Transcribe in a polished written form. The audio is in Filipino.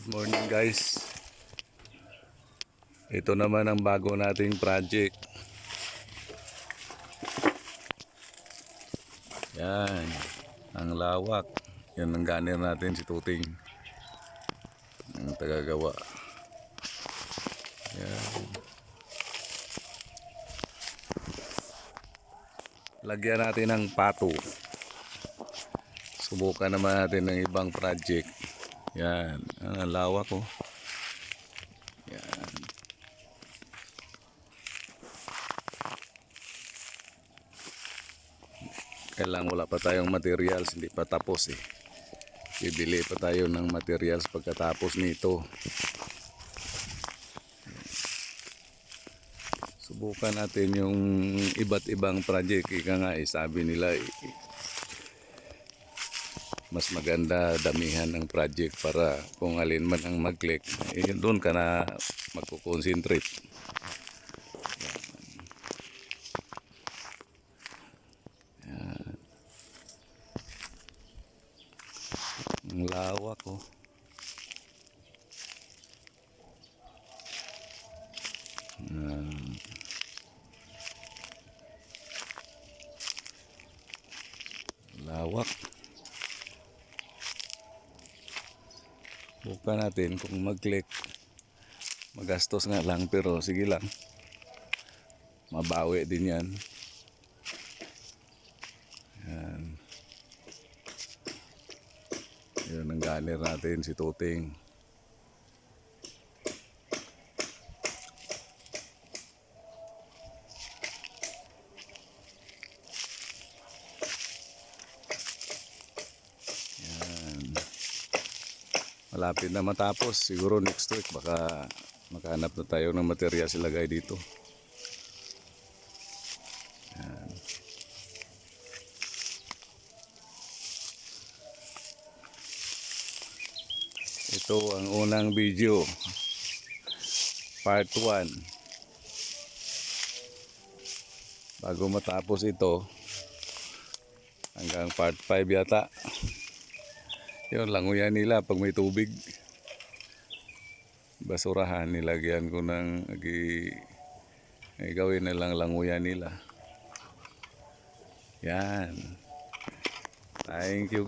Good morning guys. Ito naman ang bago nating project. Yan, ang lawak. Yan ang ganir natin, si Tuting, ang tagagawa. Yan. Lagyan natin ng pato. Subukan naman natin ng ibang project. Yan, ang lawak oh. Yan. Kailangan wala pa tayong materials, hindi pa tapos eh. Bibili pa tayo ng materials pagkatapos nito. Subukan natin yung iba't ibang project. Ika nga sabi nila mas maganda damihan ng project para kung alin man ang mag-click, doon ka na magkukonsentrate. Ang lawak oh. Lawak. Bukan natin kung mag-click. Magastos nga lang pero sige lang. Mabawi din yan. Yan. Yun ang ganir natin, si Tuting. Yan. Malapit na matapos. Siguro next week baka makahanap na tayo ng material ilagay dito. Yan. Ito ang unang video, part 1. Bago matapos ito, hanggang part 5 yata. Yun, languyan nila pag may tubig. Basurahan, nilagyan ko ng gawin na lang languyan nila. Yan. Thank you guys.